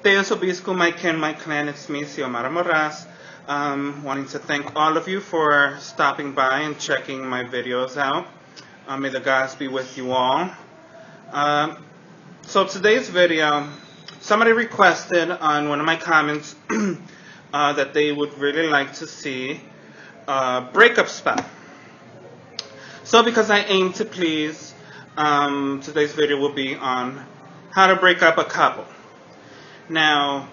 Deus Obisco, my kin, my clan, it's me, Xiomara Moraz. Wanting to thank all of you for stopping by and checking my videos out. May the gods be with you all. Um, so today's video, somebody requested on one of my comments that they would really like to see a breakup spell. So because I aim to please, today's video will be on how to break up a couple. Now,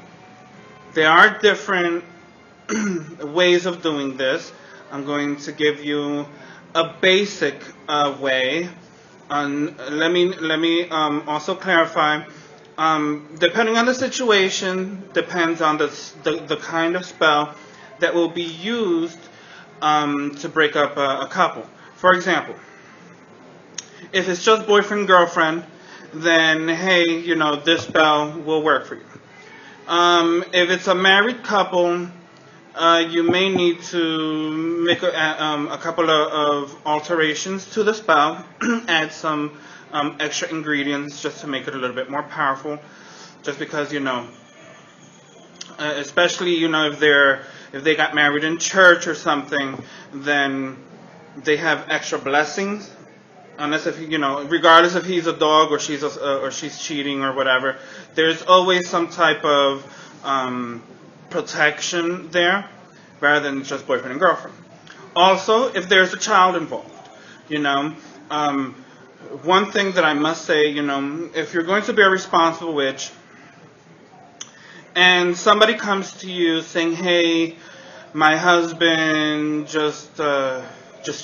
there are different ways of doing this. I'm going to give you a basic way. Let me also clarify. Depending on the situation, depends on the kind of spell that will be used to break up a couple. For example, if it's just boyfriend girlfriend, then hey, this spell will work for you. If it's a married couple, you may need to make a couple of alterations to the spell, add some extra ingredients just to make it a little bit more powerful. Just because especially if they got married in church or something, then they have extra blessings. Unless regardless if he's a dog or she's cheating or whatever, there's always some type of protection there, rather than just boyfriend and girlfriend. Also, if there's a child involved, one thing that I must say, if you're going to be a responsible witch, and somebody comes to you saying, "Hey, my husband just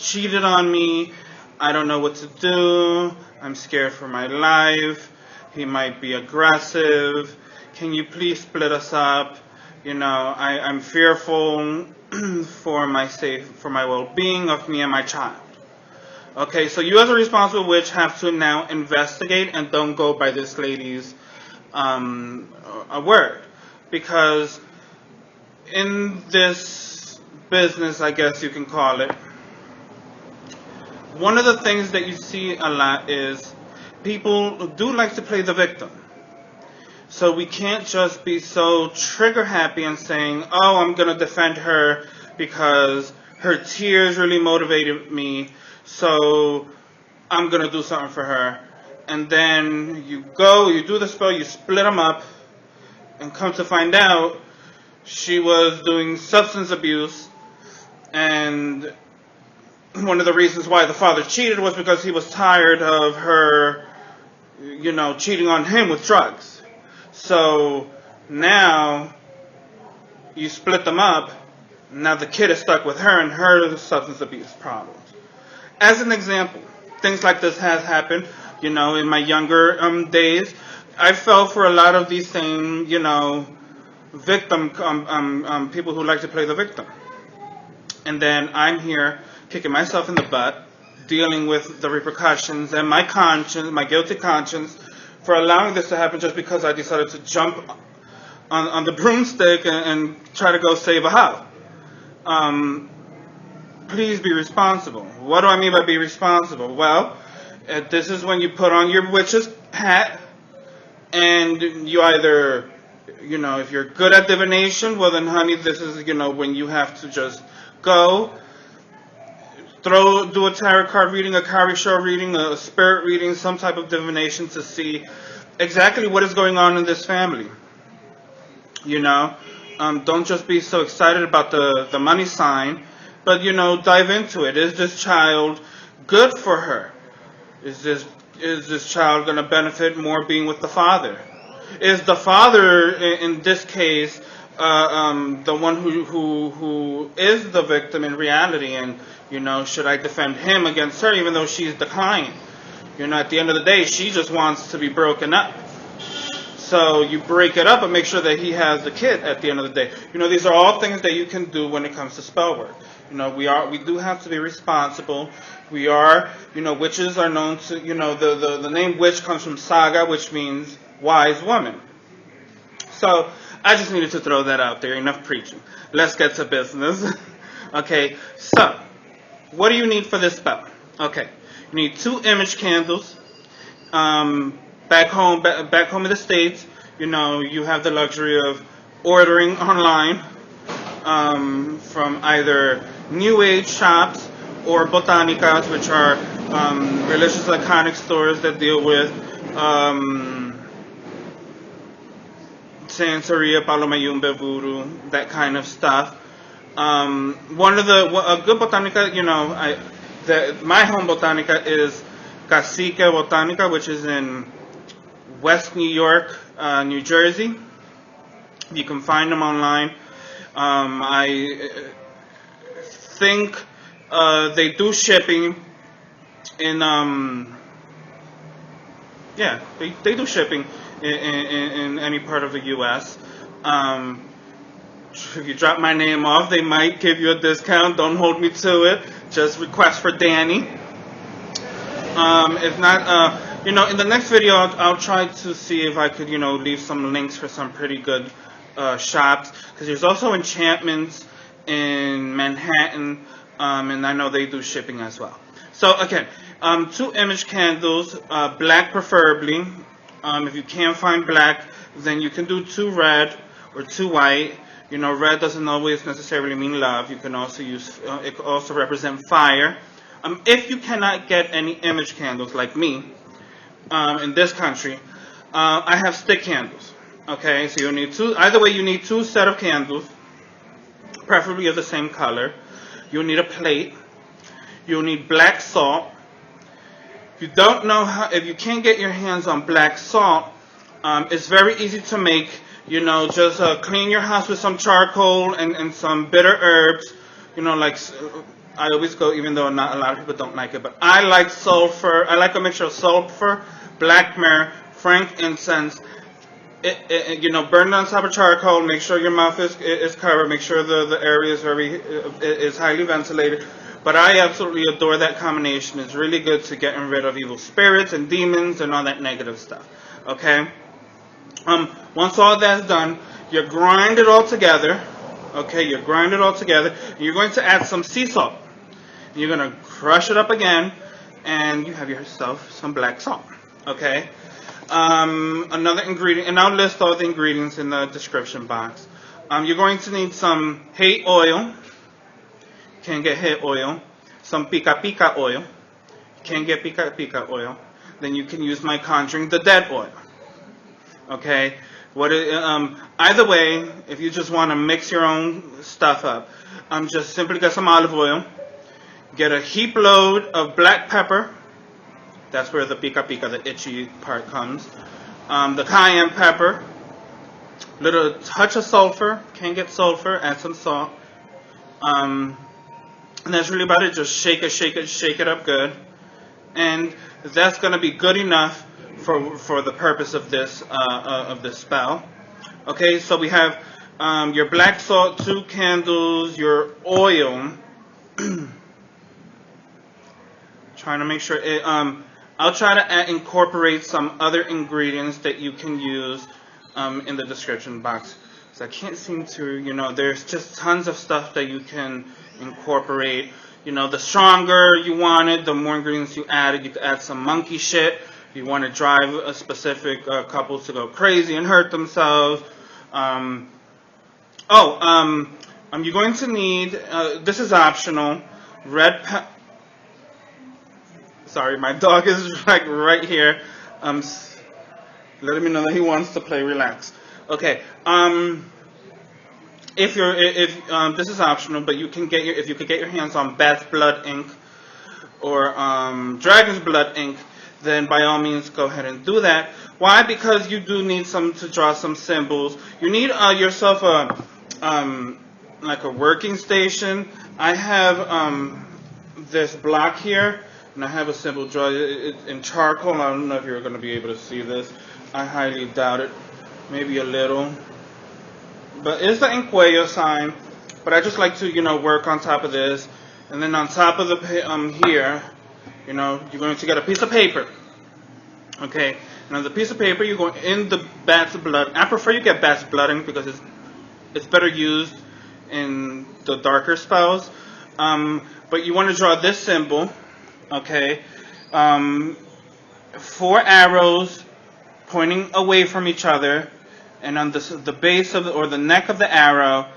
cheated on me. I don't know what to do. I'm scared for my life. He might be aggressive. Can you please split us up? I'm fearful for my well-being of me and my child." Okay, so you as a responsible witch have to now investigate and don't go by this lady's a word, because in this business, I guess you can call it, one of the things that you see a lot is people do like to play the victim. So we can't just be so trigger happy and saying, "Oh, I'm going to defend her because her tears really motivated me, so I'm going to do something for her." And then you do the spell, you split them up, and come to find out she was doing substance abuse, and one of the reasons why the father cheated was because he was tired of her, cheating on him with drugs. So now you split them up. Now the kid is stuck with her and her substance abuse problems. As an example, things like this has happened. In my younger days, I fell for a lot of these same, victim people who like to play the victim. And then I'm here kicking myself in the butt, dealing with the repercussions and my conscience, my guilty conscience, for allowing this to happen just because I decided to jump on the broomstick and try to go save a house. Please be responsible. What do I mean by be responsible? Well, this is when you put on your witch's hat, and you either, if you're good at divination, well then, honey, this is, when you have to just go, do a tarot card reading, a cowrie show reading, a spirit reading, some type of divination to see exactly what is going on in this family. Don't just be so excited about the money sign, but dive into it. Is this child good for her? Is this child going to benefit more being with the father? Is the father in this case the one who is the victim in reality, and should I defend him against her even though she's the client? At the end of the day, she just wants to be broken up. So you break it up and make sure that he has the kid at the end of the day. These are all things that you can do when it comes to spell work. We do have to be responsible. We are, witches are known to, the name witch comes from saga, which means wise woman. So I just needed to throw that out there. Enough preaching. Let's get to business. Okay, so what do you need for this spell? Okay, you need 2 image candles. Back home in the States, you know, you have the luxury of ordering online from either New Age shops or botanicas, which are religious iconic stores that deal with Santeria, Palomayumbe, voodoo, that kind of stuff. A good botanica, you know, my home botanica is Cacique Botanica, which is in West New York, New Jersey. You can find them online. I think they do shipping in they do shipping in any part of the U.S. If you drop my name off, they might give you a discount. Don't hold me to it. Just request for Danny. If not, you know, in the next video, I'll try to see if I could, you know, leave some links for some pretty good shops. Because there's also enchantments in Manhattan, and I know they do shipping as well. So again, 2 image candles, black preferably. If you can't find black, then you can do 2 red or 2 white. You know, red doesn't always necessarily mean love. You can also use, it could also represent fire. If you cannot get any image candles like me, in this country, I have stick candles. Okay, so you need 2, either way you need 2 set of candles, preferably of the same color. You'll need a plate. You'll need black salt. If you don't know how, if you can't get your hands on black salt, it's very easy to make. You know, just clean your house with some charcoal and some bitter herbs. You know, like, I always go, even though not a lot of people don't like it, but I like sulfur. I like a mixture of sulfur, black myrrh, frankincense. You know, burn it on top of charcoal. Make sure your mouth is covered. Make sure the area is highly ventilated. But I absolutely adore that combination. It's really good to getting rid of evil spirits and demons and all that negative stuff. Okay. Once all that's done, you grind it all together. Okay, you grind it all together. And you're going to add some sea salt. And you're going to crush it up again, and you have yourself some black salt. Okay. Another ingredient, and I'll list all the ingredients in the description box. You're going to need some hate oil. Can't get hate oil. Some pica oil. Can't get pica oil. Then you can use my conjuring the dead oil. Okay. Either way, if you just want to mix your own stuff up, just simply get some olive oil. Get a heap load of black pepper. That's where the pica, the itchy part comes. The cayenne pepper. Little touch of sulfur. Can't get sulfur. Add some salt. And that's really about it. Just shake it up good. And that's going to be good enough for the purpose of this spell. Okay, so we have your black salt, 2 candles, your oil. Trying to make sure it, I'll try to incorporate some other ingredients that you can use in the description box. So I can't seem to, you know, there's just tons of stuff that you can incorporate. You know, the stronger you want it, the more ingredients you add. You can add some monkey shit. If you want to drive a specific couple to go crazy and hurt themselves. You're going to need, this is optional, red pepper. Sorry, my dog is like right here. Letting me know that he wants to play. Relax. Okay. If this is optional, but if you could get your hands on Bat's blood ink or Dragon's blood ink, then by all means go ahead and do that. Why? Because you do need some to draw some symbols. You need yourself like a working station. I have this block here, and I have a symbol drawn in charcoal. I don't know if you're going to be able to see this. I highly doubt it. Maybe a little. But it's the Incuello sign. But I just like to, you know, work on top of this. And then on top of the here, you know, you're going to get a piece of paper. Okay. And on the piece of paper, you're going in the bat's blood. I prefer you get bat's blood ink because it's better used in the darker spells. But you want to draw this symbol. Okay. 4 arrows pointing away from each other. and on the base of or the neck of the arrow,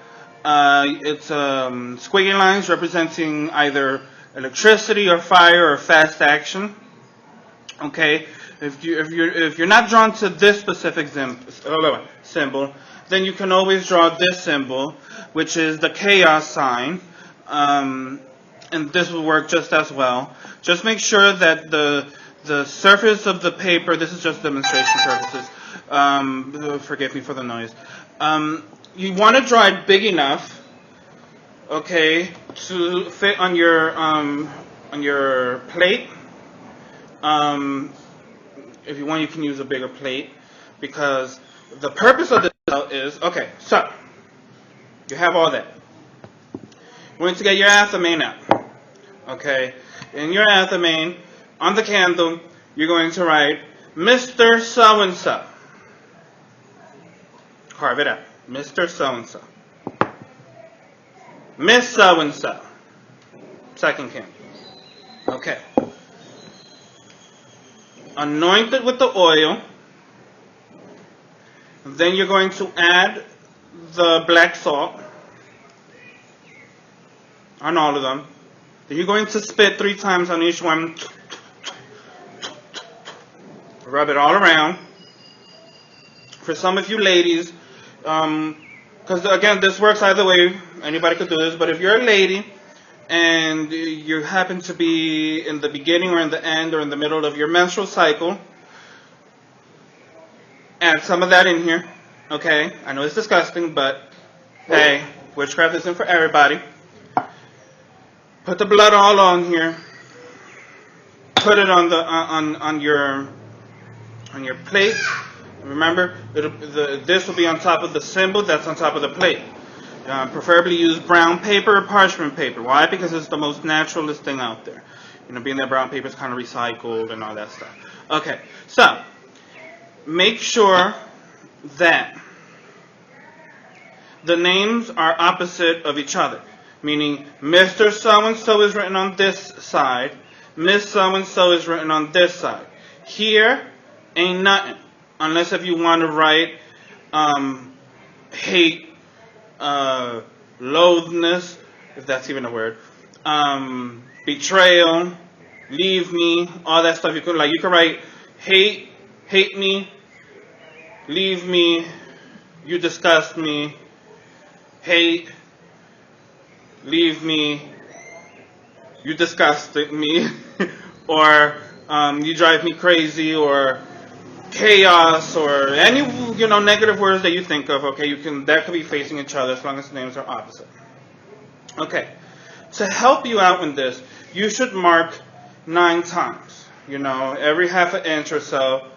it's squiggly lines representing either electricity or fire or fast action. Okay, if you're not drawn to this specific symbol, then you can always draw this symbol, which is the chaos sign, and this will work just as well. Just make sure that the surface of the paper, this is just demonstration purposes, forgive me for the noise, you want to draw it big enough, okay, to fit on your plate. If you want, you can use a bigger plate, because the purpose of this is, okay, so you have all that. We're going to get your athame out. Okay, in your athame, on the candle, you're going to write Mr. So-and-so. Carve it out. Mr. So-and-so. Miss So-and-so. Second candle. Okay. Anoint it with the oil. Then you're going to add the black salt on all of them. Then you're going to spit 3 times on each one. Rub it all around. For some of you ladies, because again, this works either way. Anybody could do this. But if you're a lady and you happen to be in the beginning or in the end or in the middle of your menstrual cycle, add some of that in here. Okay, I know it's disgusting, but hey, witchcraft isn't for everybody. Put the blood all on here. Put it on the on your plate. Remember, this will be on top of the symbol that's on top of the plate. Preferably use brown paper or parchment paper. Why? Because it's the most naturalist thing out there. You know, being that brown paper is kind of recycled and all that stuff. Okay, so make sure that the names are opposite of each other. Meaning, Mr. So-and-so is written on this side. Miss So-and-so is written on this side. Here, ain't nothing. Unless if you want to write hate, loathness, if that's even a word, betrayal, leave me, all that stuff. You could write hate me, leave me, you disgust me, hate, leave me, you disgust me, or you drive me crazy, or chaos, or any negative words that you think of. Okay, that could be facing each other as long as the names are opposite. Okay, to help you out in this, you should mark 9 times. Every half an inch or so,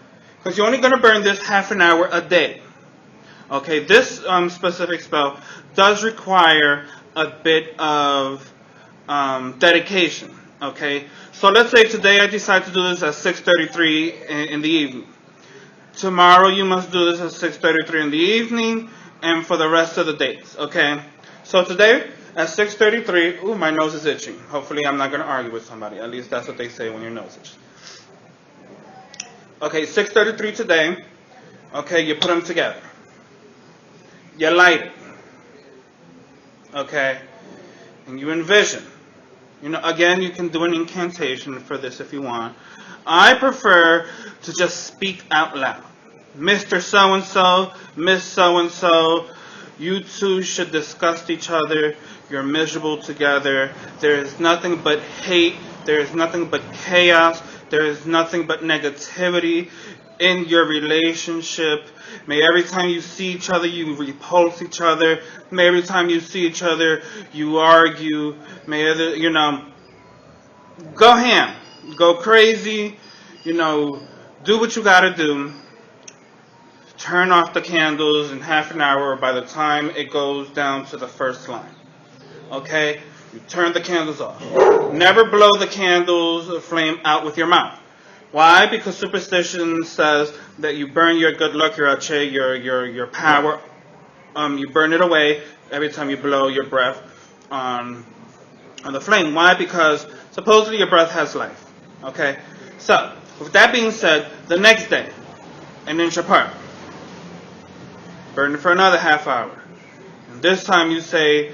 because you're only going to burn this half an hour a day. Okay, this specific spell does require a bit of dedication. Okay, so let's say today I decide to do this at 6:33 in the evening. Tomorrow you must do this at 6:33 in the evening, and for the rest of the days. Okay, so today at 6:33, ooh, my nose is itching. Hopefully I'm not going to argue with somebody. At least that's what they say when your nose itches. Okay, 6:33 today. Okay, you put them together. You light it. Okay, and you envision. Again, you can do an incantation for this if you want. I prefer to just speak out loud. Mr. So-and-so, Miss So-and-so, you two should disgust each other. You're miserable together. There is nothing but hate. There is nothing but chaos. There is nothing but negativity in your relationship. May every time you see each other, you repulse each other. May every time you see each other, you argue. May go ham, go crazy. Do what you gotta do. Turn off the candles in half an hour by the time it goes down to the first line. Okay? You turn the candles off. Never blow the candles flame out with your mouth. Why? Because superstition says that you burn your good luck, your ache, your power. You burn it away every time you blow your breath on the flame. Why? Because supposedly your breath has life. Okay? So, with that being said, the next day, an inch apart, burn it for another half hour. And this time you say,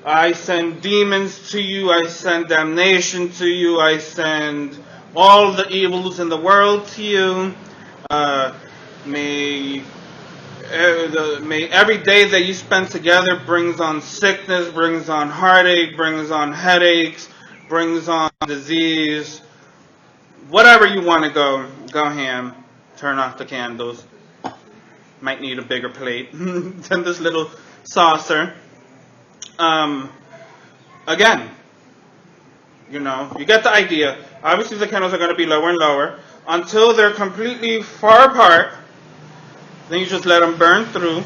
I send demons to you, I send damnation to you, I send all the evils in the world to you. May every day that you spend together brings on sickness, brings on heartache, brings on headaches, brings on disease. Whatever you want to go ham. Turn off the candles. Might need a bigger plate than this little saucer. Again, you get the idea. Obviously the candles are going to be lower and lower until they're completely far apart. Then you just let them burn through.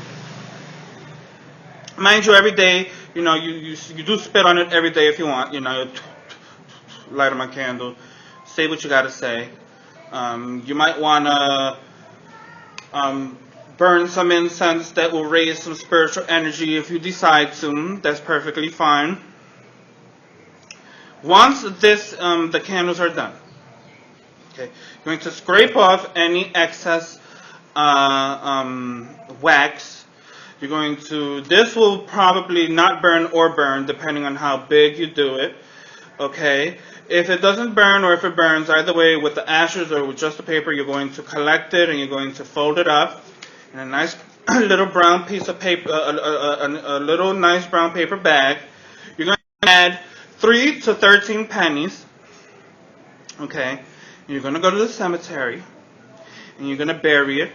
Mind you, every day, you do spit on it every day if you want. Light on my candle. Say what you got to say. You might want to burn some incense that will raise some spiritual energy if you decide to. That's perfectly fine. Once the candles are done, okay, you're going to scrape off any excess wax. You're going to, this will probably not burn or burn depending on how big you do it. Okay, if it doesn't burn or if it burns, either way, with the ashes or with just the paper, you're going to collect it and you're going to fold it up in a nice little brown piece of paper, a little nice brown paper bag. You're going to add 3 to 13 pennies. Okay, you're going to go to the cemetery and you're going to bury it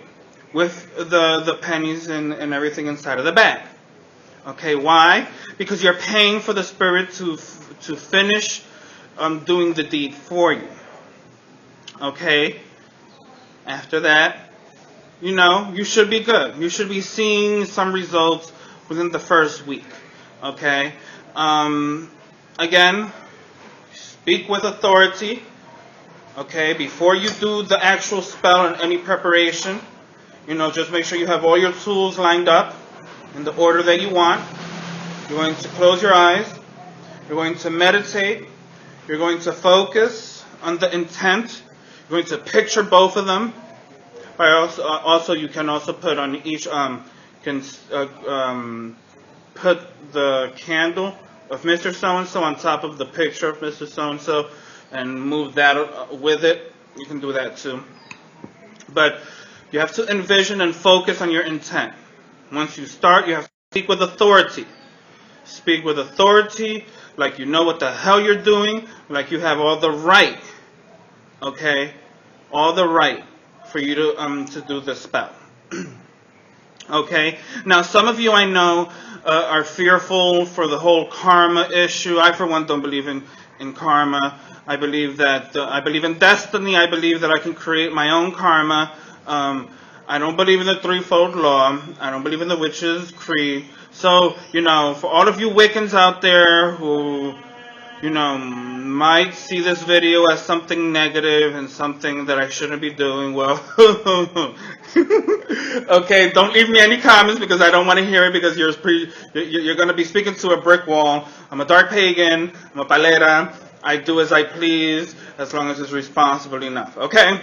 with the pennies and everything inside of the bag. Okay, why? Because you're paying for the spirit to finish doing the deed for you. Okay, after that, you should be good. You should be seeing some results within the first week. Okay, again, speak with authority. Okay, before you do the actual spell and any preparation, just make sure you have all your tools lined up in the order that you want. You're going to close your eyes. You're going to meditate. You're going to focus on the intent. You're going to picture both of them. Also, you can also put on each put the candle of Mr. So-and-so on top of the picture of Mr. So-and-so and move that with it. You can do that too. But you have to envision and focus on your intent. Once you start, you have to speak with authority. Speak with authority, like you know what the hell you're doing, like you have all the right, okay? All the right for you to do the spell. Okay? Now, some of you I know are fearful for the whole karma issue. I, for one, don't believe in karma. I believe in destiny. I believe that I can create my own karma. I don't believe in the threefold law. I don't believe in the witch's creed. So, for all of you Wiccans out there who, might see this video as something negative and something that I shouldn't be doing, well, okay, don't leave me any comments because I don't want to hear it because you're going to be speaking to a brick wall. I'm a dark pagan. I'm a palera. I do as I please as long as it's responsible enough, okay?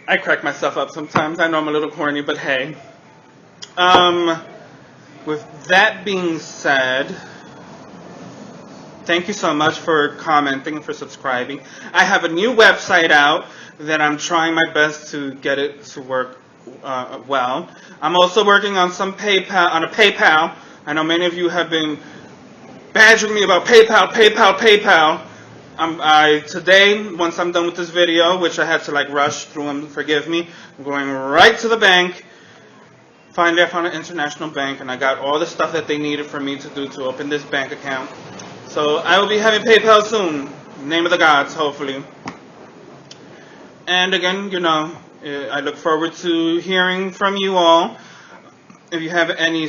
I crack myself up sometimes. I know I'm a little corny, but hey. With that being said, thank you so much for commenting and for subscribing. I have a new website out that I'm trying my best to get it to work well. I'm also working on a PayPal. I know many of you have been badgering me about PayPal. Today, once I'm done with this video, which I had to rush through them, forgive me, I'm going right to the bank. Finally, I found an international bank, and I got all the stuff that they needed for me to do to open this bank account. So I will be having PayPal soon. Name of the gods, hopefully. And again, I look forward to hearing from you all. If you have any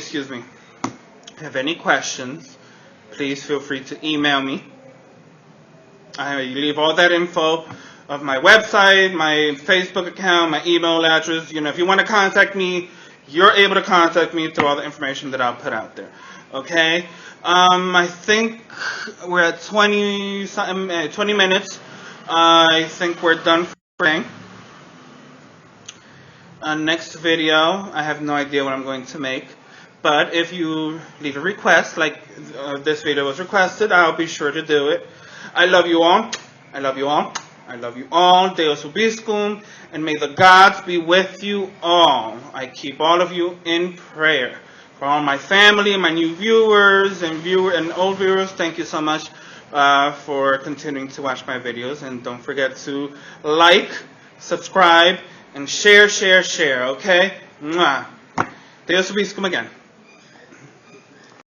questions, please feel free to email me. I leave all that info of my website, my Facebook account, my email address. If you want to contact me, you're able to contact me through all the information that I'll put out there. Okay? I think we're at 20 minutes. I think we're done for today. next video, I have no idea what I'm going to make. But if you leave a request, like this video was requested, I'll be sure to do it. I love you all. I love you all. I love you all. Deus Ubiscum. And may the gods be with you all. I keep all of you in prayer. For all my family, my new viewers and old viewers, thank you so much for continuing to watch my videos. And don't forget to like, subscribe, and share, okay? Mwah. Deus Ubiscum again.